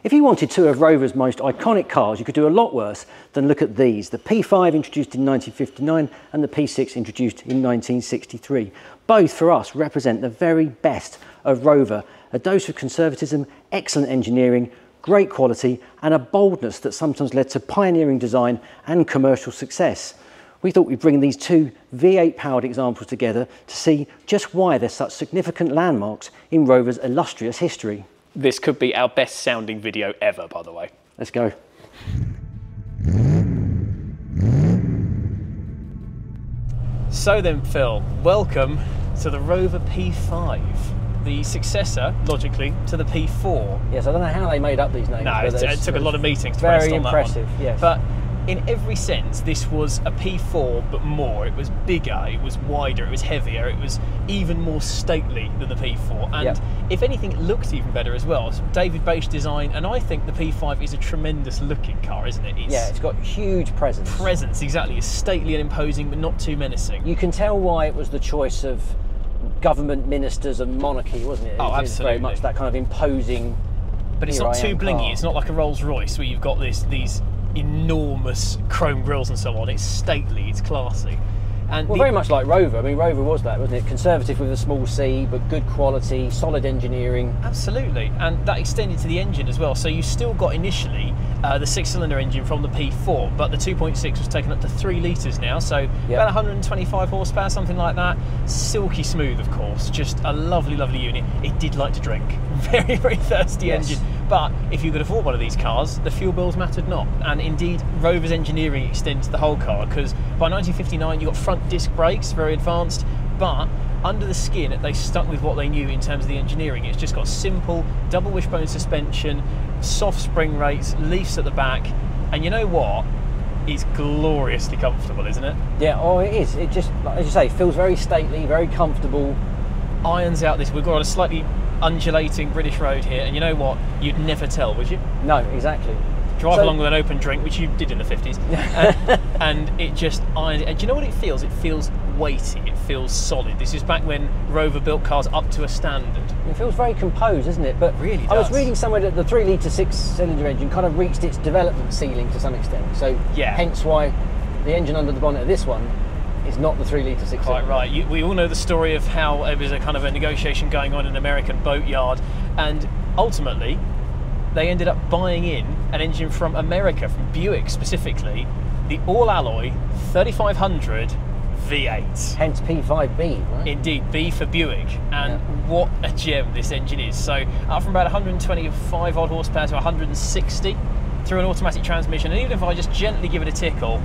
If you wanted two of Rover's most iconic cars, you could do a lot worse than look at these. The P5 introduced in 1959 and the P6 introduced in 1963. Both for us represent the very best of Rover. A dose of conservatism, excellent engineering, great quality and a boldness that sometimes led to pioneering design and commercial success. We thought we'd bring these two V8 powered examples together to see just why they're such significant landmarks in Rover's illustrious history. This could be our best sounding video ever, by the way. Let's go. So then, Phil, welcome to the Rover P5, the successor, logically, to the P4. Yes, I don't know how they made up these names. No, it took a lot of meetings to very on impressive, that one. yes. But in every sense, this was a P4, but more. It was bigger, it was wider, it was heavier, it was even more stately than the P4. And if anything, it looked even better as well. It's David Bache design, and I think the P5 is a tremendous looking car, isn't it? It's got huge presence. Presence, exactly. It's stately and imposing, but not too menacing. You can tell why it was the choice of government ministers and monarchy, wasn't it? Oh, absolutely. It's very much that kind of imposing. But it's not too blingy. Car. It's not like a Rolls Royce where you've got these enormous chrome grills and so on. It's stately, it's classy. And very much like Rover. I mean, Rover was that, wasn't it? Conservative with a small c, but good quality, solid engineering. Absolutely, and that extended to the engine as well. So you still got initially the 6-cylinder engine from the P4, but the 2.6 was taken up to 3 litres now, so about 125 horsepower, something like that. Silky smooth, of course, just a lovely, lovely unit. It did like to drink. Very, very thirsty engine. But if you could afford one of these cars, the fuel bills mattered not. And indeed, Rover's engineering extends to the whole car, because by 1959 you got front disc brakes, very advanced, but under the skin they stuck with what they knew in terms of the engineering. It's just got simple double wishbone suspension, soft spring rates, leafs at the back, and you know what? It's gloriously comfortable, isn't it? Yeah, oh it is. It just, as you say, feels very stately, very comfortable. Irons out this. We've got a slightly undulating British road here, and you know what? You'd never tell, would you? No, exactly. Drive along with an open drink, which you did in the 50s, and it just irons. And do you know what it feels? It feels weighty, it feels solid. This is back when Rover built cars up to a standard. It feels very composed, isn't it? But really does. I was reading somewhere that the 3-litre 6-cylinder engine kind of reached its development ceiling to some extent. So hence why the engine under the bonnet of this one is not the 3-litre 6-cylinder. Quite right. We all know the story of how it was a kind of a negotiation going on in an American boatyard, and ultimately they ended up buying in an engine from America, from Buick specifically, the all-alloy 3500 V8. Hence P5b, right? Indeed, B for Buick, and what a gem this engine is. So up from about 125 odd horsepower to 160 through an automatic transmission, and even if I just gently give it a tickle,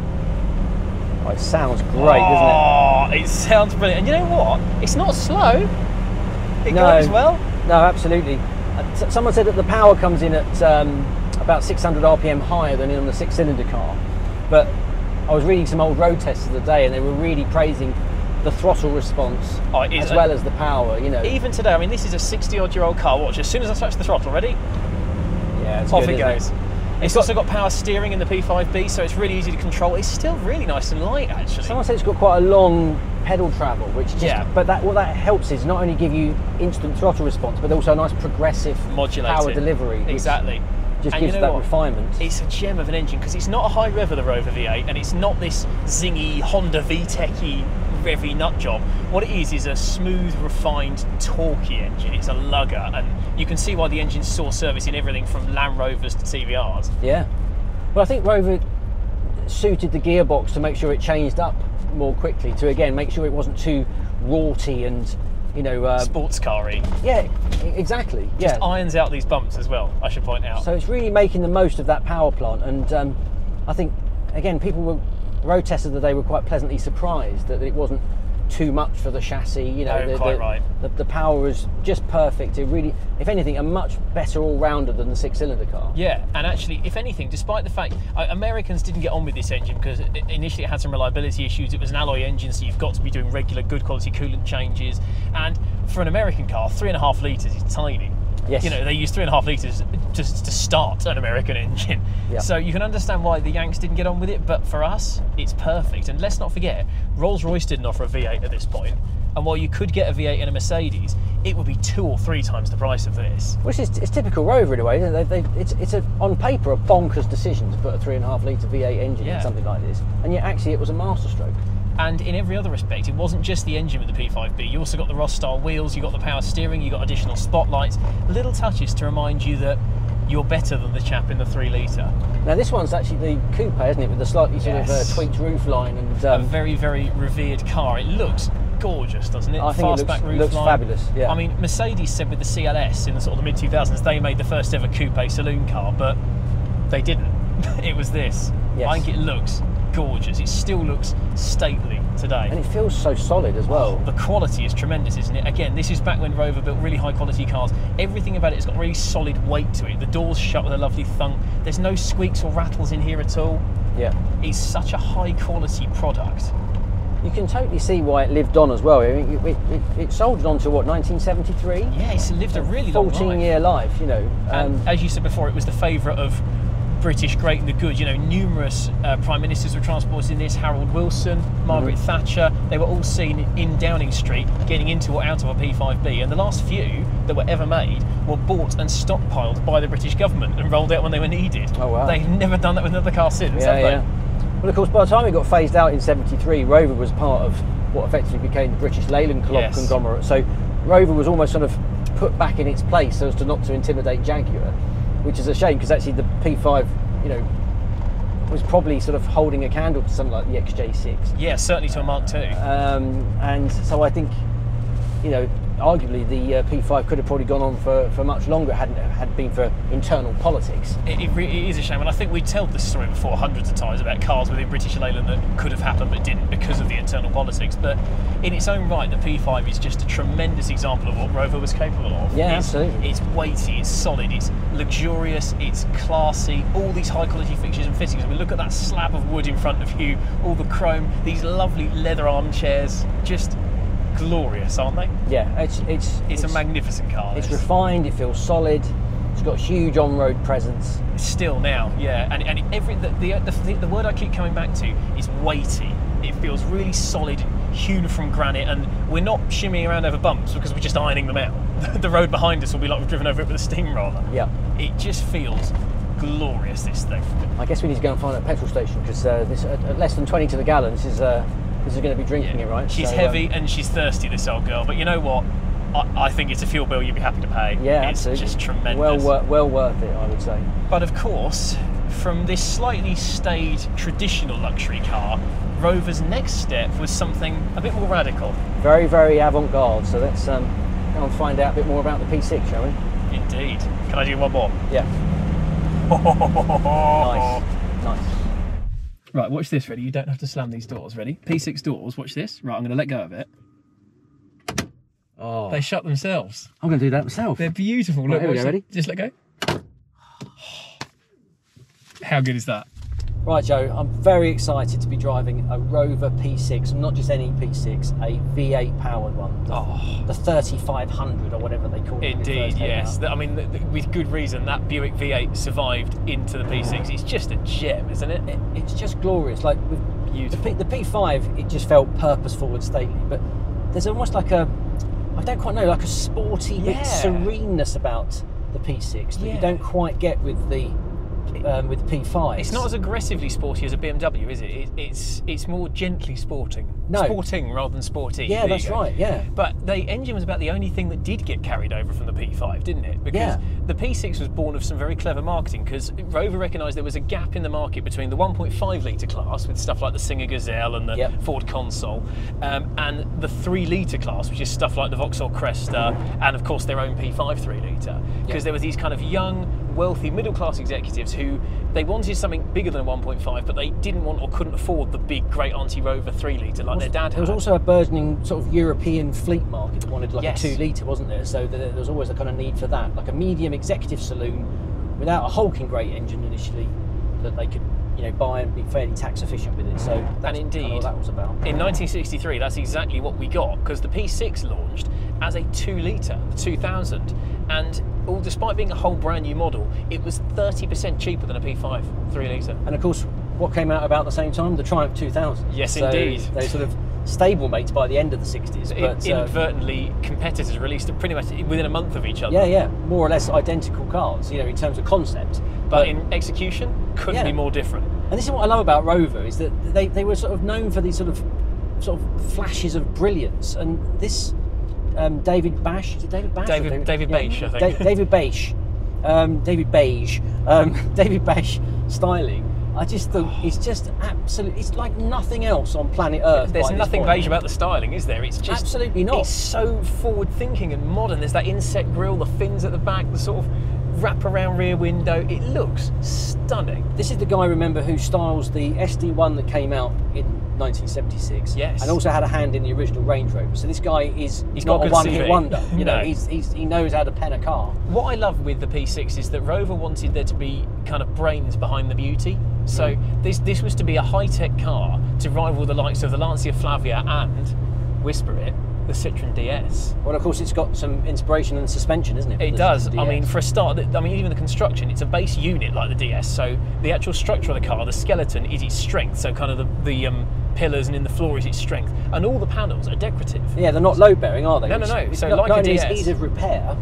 oh, it sounds great, doesn't it? It sounds brilliant. And you know what? It's not slow. It goes well. No, absolutely. Someone said that the power comes in at about 600 RPM higher than on the 6-cylinder car. But I was reading some old road tests of the day, and they were really praising the throttle response as well as the power. You know, even today. I mean, this is a 60-odd-year-old car. Watch, as soon as I touch the throttle, ready? Yeah, it's off good, it goes. It's also got power steering in the P5b, so it's really easy to control. It's still really nice and light, actually. Someone said it's got quite a long pedal travel, which just, but what that helps is not only give you instant throttle response, but also a nice progressive power delivery. Exactly. Just gives that refinement. It's a gem of an engine, because it's not a high rever, the Rover V8, and it's not this zingy Honda VTEC-y revvy nut job. What it is a smooth, refined, torquey engine. It's a lugger, and you can see why the engine saw service in everything from Land Rovers to TVRs. Yeah. Well, I think Rover suited the gearbox to make sure it changed up more quickly, to again make sure it wasn't too rorty and, you know, sports car-y. Yeah, exactly. Just irons out these bumps as well, I should point out. So it's really making the most of that power plant, and I think again road testers of the day were quite pleasantly surprised that it wasn't too much for the chassis. You know, the power was just perfect. It really, if anything, a much better all-rounder than the 6-cylinder car. Yeah, and actually, if anything, despite the fact Americans didn't get on with this engine because initially it had some reliability issues. It was an alloy engine, so you've got to be doing regular, good quality coolant changes. And for an American car, 3.5 litres is tiny. Yes. You know, they used 3.5 litres to start an American engine. Yep. So you can understand why the Yanks didn't get on with it, but for us, it's perfect. And let's not forget, Rolls Royce didn't offer a V8 at this point. And while you could get a V8 in a Mercedes, it would be 2 or 3 times the price of this. Which is it's typical Rover in a way. It's on paper a bonkers decision to put a 3.5 litre V8 engine in something like this, and yet actually it was a masterstroke. And in every other respect, it wasn't just the engine with the P5b. You also got the Ross-style wheels, you got the power steering, you got additional spotlights, little touches to remind you that you're better than the chap in the 3 litre. Now this one's actually the coupe, isn't it, with the slightly sort of tweaked roof line and a very, very revered car. It looks gorgeous, doesn't it? I think Fastback roof looks line. fabulous. Yeah. I mean, Mercedes said with the CLS in the sort of the mid-2000s they made the first ever coupe saloon car, but they didn't. It was this. Yes. I think it looks gorgeous. It still looks stately today. And it feels so solid as well. The quality is tremendous, isn't it? Again, this is back when Rover built really high quality cars. Everything about it has got really solid weight to it. The doors shut with a lovely thunk. There's no squeaks or rattles in here at all. Yeah. It's such a high quality product. You can totally see why it lived on as well. I mean, it soldiered on to what, 1973? Yeah, it's lived a really long life. 14-year life, you know. And as you said before, it was the favourite of British great and the good. You know, numerous prime ministers were transported in this. Harold Wilson, Margaret Thatcher, they were all seen in Downing Street getting into or out of a P5b, and the last few that were ever made were bought and stockpiled by the British government and rolled out when they were needed. Oh wow. They've never done that with another car since, have they? Yeah. Well, of course, by the time it got phased out in '73, Rover was part of what effectively became the British Leyland conglomerate. So Rover was almost sort of put back in its place so as to not to intimidate Jaguar, which is a shame because actually the P5, you know, was probably sort of holding a candle to something like the XJ6. Yeah, certainly to a Mark II. And so I think, you know, arguably the P5 could have probably gone on for much longer hadn't it been for internal politics. It is a shame, and I think we told this story before hundreds of times about cars within British Leyland that could have happened but didn't because of the internal politics. But in its own right, the P5 is just a tremendous example of what Rover was capable of. Yeah, absolutely. It's weighty, it's solid, it's luxurious, it's classy, all these high quality fixtures and fittings. I mean, look at that slab of wood in front of you, all the chrome, these lovely leather armchairs, just glorious, aren't they? Yeah, it's a magnificent car. It's refined, it feels solid, it's got huge on-road presence. Still now, yeah, and the word I keep coming back to is weighty. It feels really solid, hewn from granite, and we're not shimmying around over bumps because we're just ironing them out. The road behind us will be like we've driven over it with a steamroller. Yeah. It just feels glorious, this thing. I guess we need to go and find a petrol station because this at less than 20 to the gallon, this is going to be drinking it, right? She's heavy and she's thirsty, this old girl, but you know what? I think it's a fuel bill you'd be happy to pay. Yeah, it's absolutely. Just tremendous. Well worth it, I would say. But of course, from this slightly staid traditional luxury car, Rover's next step was something a bit more radical. Very, very avant-garde. So let's go and find out a bit more about the P6, shall we? Indeed. Can I do one more? Yeah. Nice. Right, watch this, ready? You don't have to slam these doors, ready? P6 doors, watch this. Right, I'm going to let go of it. Oh. They shut themselves. I'm going to do that myself. They're beautiful. Right, look, here we go, ready? Just let go. How good is that? Right, Joe, I'm very excited to be driving a Rover P6, and not just any P6, a V8 powered one. The 3500 or whatever they call it. Indeed, yes. I mean, with good reason, that Buick V8 survived into the P6. It's just a gem, isn't it? It's just glorious. Like with beautiful. The P5, it just felt purposeful and stately, but there's almost like a, I don't quite know, like a sporty bit sereneness about the P6 that you don't quite get with the P5. It's not as aggressively sporty as a BMW, is it? It's more gently sporting. No. Sporting rather than sporty. Yeah, that's right, yeah. But the engine was about the only thing that did get carried over from the P5, didn't it? Because the P6 was born of some very clever marketing, because Rover recognised there was a gap in the market between the 1.5 litre class with stuff like the Singer Gazelle and the Ford Console, and the 3 litre class, which is stuff like the Vauxhall Cresta and of course their own P5 3 litre. Because there were these kind of young, wealthy, middle class executives who they wanted something bigger than a 1.5, but they didn't want or couldn't afford the big great Auntie Rover 3 litre like their dad had. There was also a burgeoning sort of European fleet market that wanted like a 2 litre, wasn't there? So there was always a kind of need for that, like a medium executive saloon without a hulking great engine initially that they could, you know, buy and be fairly tax efficient with it. So that's and indeed, kind of what that was about. In 1963, that's exactly what we got, because the P6 launched, as a 2-litre, the 2000, and despite being a whole brand new model, it was 30% cheaper than a P5 3-litre. And of course, what came out about the same time? The Triumph 2000. Yes, so indeed. They sort of stablemates by the end of the 60s. But inadvertently, competitors released it pretty much within a month of each other. Yeah, yeah, more or less identical cars, you know, in terms of concept. But in execution, couldn't be more different. And this is what I love about Rover, is that they were sort of known for these sort of flashes of brilliance. And this David Bash, is it David Bash? David Beige, I think. David Beige. David Beige styling. I just thought it's just absolutely, it's like nothing else on planet Earth. There's nothing beige about the styling, is there? It's just absolutely not. It's so forward thinking and modern. There's that inset grille, the fins at the back, the sort of wrap around rear window. It looks stunning. This is the guy, remember, who styles the SD1 that came out in 1976. Yes. And also had a hand in the original Range Rover. So this guy he's not a one-hit wonder. You know, he knows how to pen a car. What I love with the P6 is that Rover wanted there to be kind of brains behind the beauty. So this was to be a high-tech car to rival the likes of the Lancia Flavia and, whisper it, the Citroen DS. Well, of course, it's got some inspiration and suspension, isn't it? It does. I mean, for a start, I mean, even the construction, it's a base unit like the DS. So the actual structure of the car, the skeleton, is its strength. So kind of the pillars and in the floor is its strength. And all the panels are decorative. Yeah, they're not load-bearing, are they? No. So not, like a DS. It's ease of repair.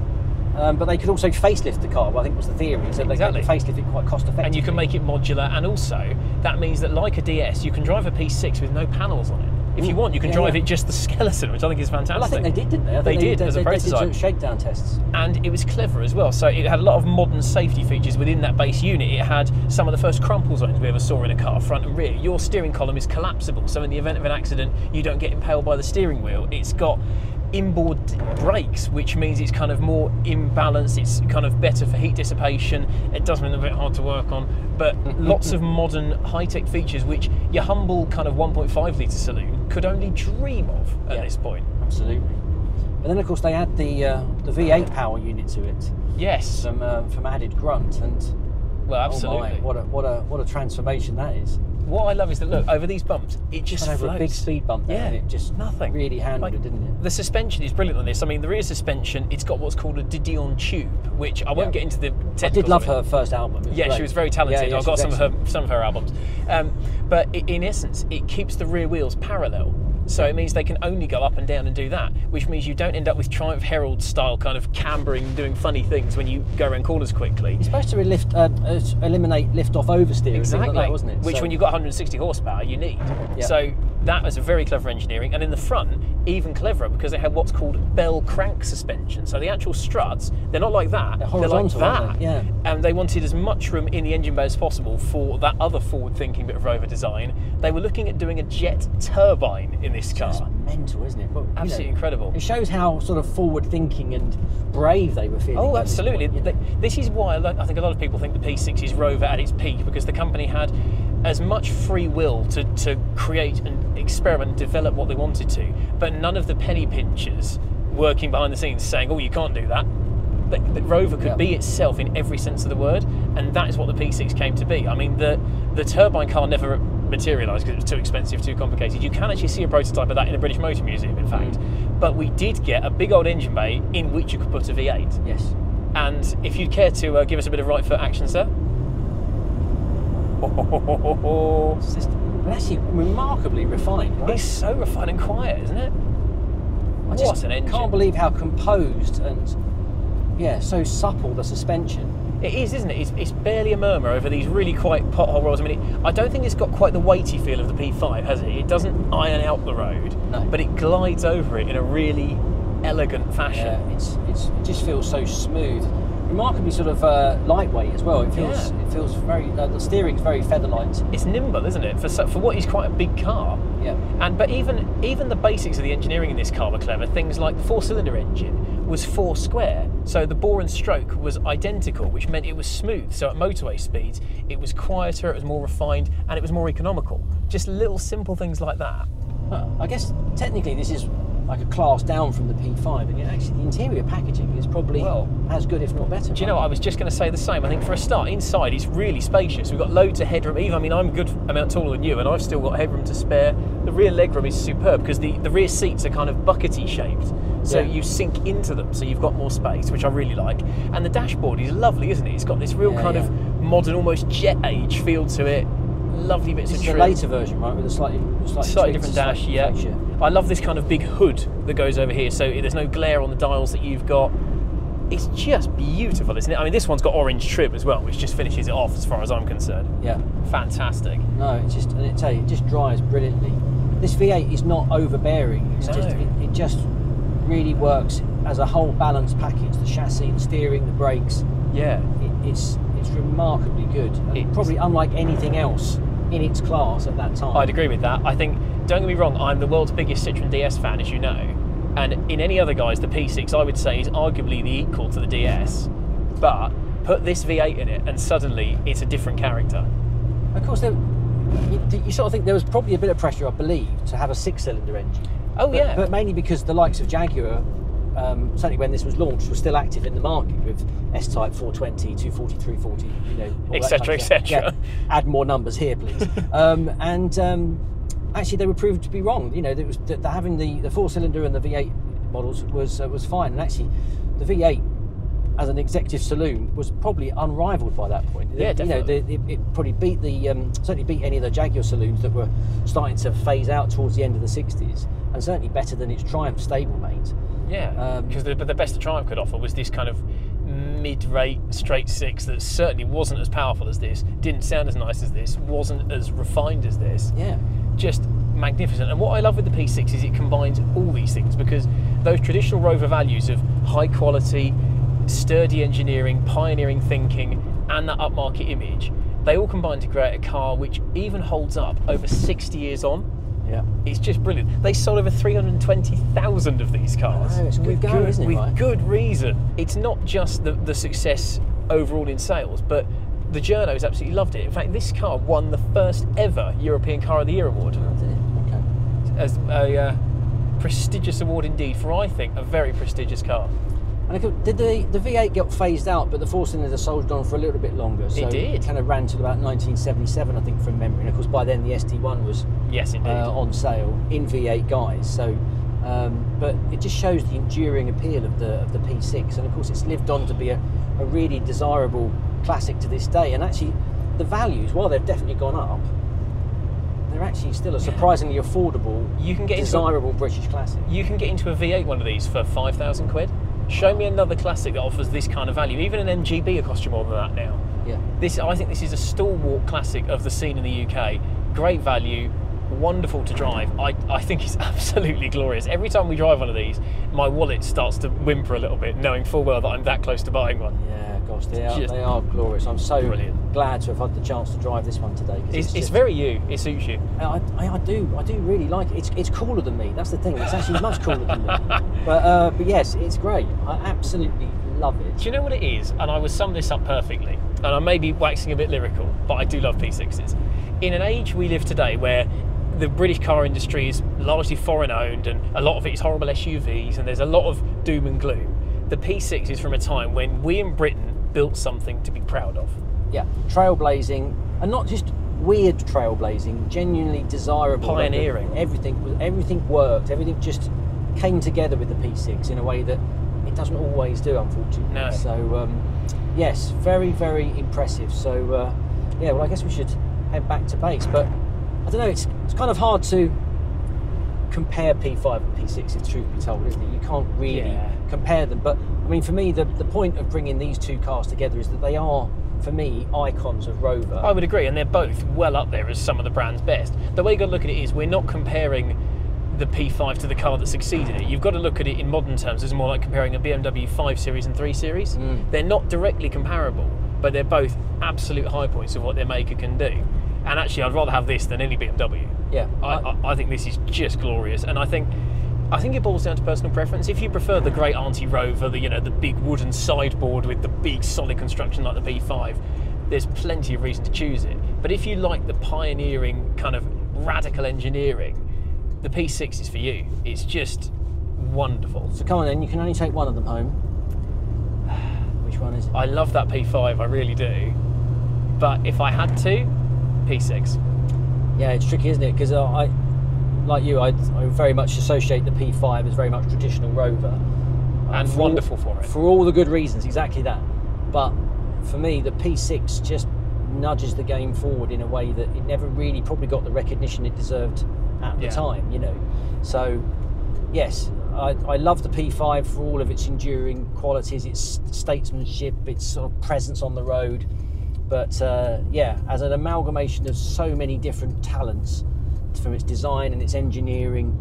But they could also facelift the car, well, I think was the theory, so they could facelift it quite cost effectively. And you can make it modular, and also that means that, like a DS, you can drive a P6 with no panels on it. If you want, you can drive it just the skeleton, which I think is fantastic. Well, I think they did, didn't they? They did as a prototype. They did shakedown tests. And it was clever as well. So it had a lot of modern safety features within that base unit. It had some of the first crumple zones we ever saw in a car, front and rear. Your steering column is collapsible, so in the event of an accident, you don't get impaled by the steering wheel. It's got inboard brakes, which means it's kind of more imbalanced, it's kind of better for heat dissipation. It does mean a bit hard to work on, but lots of modern high-tech features which your humble kind of 1.5 litre saloon could only dream of at this point. Absolutely. But then of course they add the V8 power unit to it. Yes. From added grunt, and well, absolutely. Oh my, what a transformation that is. What I love is that, look, over these bumps, it just floats. Over a big speed bump there, and it just really handled it, didn't it? The suspension is brilliant on this. I mean, the rear suspension, it's got what's called a de Dion tube, which I won't get into the technicals. I did love her first album. Yeah, she was very talented. I've got some of her albums. But in essence, it keeps the rear wheels parallel. So it means they can only go up and down and do that, which means you don't end up with Triumph Herald style kind of cambering, doing funny things when you go around corners quickly. It's supposed to eliminate lift-off oversteer, exactly, like that, wasn't it? Which when you've got 160 horsepower, you need. Yeah. So that was a very clever engineering, and in the front, even cleverer, because they had what's called bell crank suspension. So the actual struts, they're not like that, they're horizontal, like that. Aren't they? Yeah. And they wanted as much room in the engine bay as possible for that other forward-thinking bit of Rover design. They were looking at doing a jet turbine in this car. It's mental, isn't it? But, absolutely incredible. It shows how sort of forward-thinking and brave they were feeling. Oh, absolutely. This is why I think a lot of people think the P6 is Rover at its peak, because the company had as much free will to create and experiment and develop what they wanted to, but none of the penny pinchers working behind the scenes saying, oh, you can't do that. That Rover could be itself in every sense of the word, and that is what the P6 came to be. I mean, the turbine car never materialised because it was too expensive, too complicated. You can actually see a prototype of that in the British Motor Museum, in fact. But we did get a big old engine bay in which you could put a V8. Yes. And if you'd care to give us a bit of right foot action, sir. It's just actually remarkably refined, right? It's so refined and quiet, isn't it? What an engine. I can't believe how composed and so supple the suspension. It is, isn't it? It's barely a murmur over these really quite pothole rolls. I mean, I don't think it's got quite the weighty feel of the P5, has it? It doesn't iron out the road, but it glides over it in a really elegant fashion. Yeah, it just feels so smooth. Remarkably sort of lightweight as well. It feels very. The steering's very feather-light. It's nimble, isn't it? For what is quite a big car. Yeah. But even the basics of the engineering in this car were clever. Things like the 4-cylinder engine was 4 square, so the bore and stroke was identical, which meant it was smooth. So at motorway speeds, it was quieter, it was more refined, and it was more economical. Just little simple things like that. I guess technically this is like a class down from the P5, and actually the interior packaging is probably as good, if not better. Do you know what? I was just going to say the same. I think for a start, inside it's really spacious. We've got loads of headroom. Even, I mean, I'm a good amount taller than you, and I've still got headroom to spare. The rear legroom is superb because the rear seats are kind of buckety shaped, So you sink into them, so you've got more space, which I really like. And the dashboard is lovely, isn't it? It's got this real kind of modern, almost jet age feel to it. Lovely bits of trim. It's a later version, right, with a slightly different dash. Yeah, I love this kind of big hood that goes over here, so there's no glare on the dials that you've got. It's just beautiful, isn't it? I mean, this one's got orange trim as well, which just finishes it off as far as I'm concerned. Yeah, fantastic. No, it's just, and it just drives brilliantly. This V8 is not overbearing. It's just it just really works as a whole balanced package. The chassis, the steering, the brakes. Yeah, it's remarkably good. And probably unlike anything else in its class at that time. I'd agree with that. I think, don't get me wrong, I'm the world's biggest Citroen DS fan, as you know. And in any other guys, the P6 I would say is arguably the equal to the DS. But put this V8 in it, and suddenly it's a different character. Of course, you sort of think there was probably a bit of pressure, I believe, to have a 6-cylinder engine. Oh, yeah. But mainly because the likes of Jaguar, certainly when this was launched, was still active in the market with S-Type 420, 240, 340, you know, etc., etc. Yeah, add more numbers here, please. Actually, they were proved to be wrong. You know, that was having the 4-cylinder and the V8 models was fine. And actually, the V8 as an executive saloon was probably unrivaled by that point. Yeah, definitely. You know, it probably beat certainly beat any of the Jaguar saloons that were starting to phase out towards the end of the 60s, and certainly better than its Triumph stablemate. Yeah, because the best the Triumph could offer was this kind of mid-rate straight six that certainly wasn't as powerful as this, didn't sound as nice as this, wasn't as refined as this. Yeah. Just magnificent. And what I love with the P6 is it combines all these things, because those traditional Rover values of high quality, sturdy engineering, pioneering thinking, and that upmarket image, they all combine to create a car which even holds up over 60 years on. Yeah, it's just brilliant. They sold over 320,000 of these cars. It's good going, isn't it? With good reason. It's not just the success overall in sales, but the journos absolutely loved it. In fact, this car won the first ever European Car of the Year award. Oh, did it? Okay. As a prestigious award indeed for, I think, a very prestigious car. And did the V8 get phased out, but the 4-cylinder soldiered on for a little bit longer? So it did. It kind of ran to about 1977, I think, from memory. And of course, by then the ST1 was on sale in V8 guise. So, but it just shows the enduring appeal of the P6, and of course, it's lived on to be a really desirable classic to this day. And actually, the values, while they've definitely gone up, they're actually still a surprisingly affordable, desirable British classic. You can get into a V8 one of these for 5,000 quid. Show me another classic that offers this kind of value. Even an MGB will cost you more than that now. Yeah. I think this is a stalwart classic of the scene in the UK. Great value, wonderful to drive. I think it's absolutely glorious. Every time we drive one of these, my wallet starts to whimper a little bit, knowing full well that I'm that close to buying one. Yeah, gosh, they are glorious. I'm so glad to have had the chance to drive this one today. It's very you. It suits you. I do really like it. It's cooler than me. That's the thing. It's actually much cooler than me. But yes, it's great. I absolutely love it. Do you know what it is? And I would sum this up perfectly. And I may be waxing a bit lyrical, but I do love P6s. In an age we live today where the British car industry is largely foreign owned and a lot of it is horrible SUVs and there's a lot of doom and gloom, the P6 is from a time when we in Britain built something to be proud of. Yeah, trailblazing, and not just weird trailblazing, genuinely desirable. Pioneering. Everything worked, everything just came together with the P6 in a way that it doesn't always do, unfortunately. No. So, yes, very, very impressive. So, yeah, well, I guess we should head back to base, but I don't know, it's kind of hard to compare P5 and P6, if truth be told, isn't it? You can't really compare them. But, I mean, for me, the point of bringing these two cars together is that they are, for me, icons of Rover. I would agree, and they're both well up there as some of the brand's best. The way you've got to look at it is we're not comparing the P5 to the car that succeeded it. You've got to look at it in modern terms as more like comparing a BMW 5 Series and 3 Series. They're not directly comparable, but they're both absolute high points of what their maker can do. And actually, I'd rather have this than any BMW. Yeah, I think this is just glorious, and I think it boils down to personal preference. If you prefer the great Auntie Rover, the big wooden sideboard with the big solid construction like the P5, there's plenty of reason to choose it. But if you like the pioneering kind of radical engineering, the P6 is for you. It's just wonderful. So come on then, you can only take one of them home. Which one is it? I love that P5, I really do. But if I had to, P6. Yeah, it's tricky, isn't it? Because like you, I very much associate the P5 as very much traditional Rover. And wonderful for it. For all the good reasons, exactly that. But for me, the P6 just nudges the game forward in a way that it never really probably got the recognition it deserved at the time, you know. So, yes, I love the P5 for all of its enduring qualities, its statesmanship, its sort of presence on the road. But yeah, as an amalgamation of so many different talents, from its design and its engineering,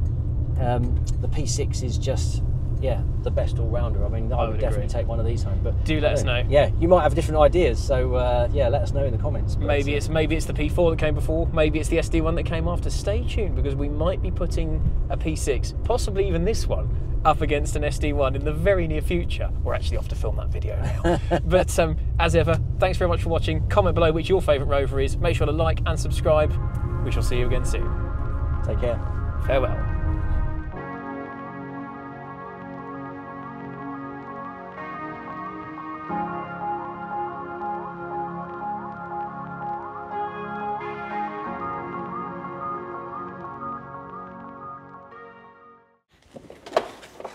the P6 is just, yeah, the best all-rounder. I mean, I would definitely take one of these home. But do let us know. Yeah, you might have different ideas, so yeah, let us know in the comments. But, maybe it's the P4 that came before, maybe it's the SD one that came after. Stay tuned, because we might be putting a P6, possibly even this one, up against an SD1 in the very near future. We're actually off to film that video now. But as ever, thanks very much for watching. Comment below which your favourite Rover is. Make sure to like and subscribe. We shall see you again soon. Take care. Farewell.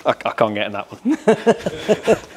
I can't get in that one.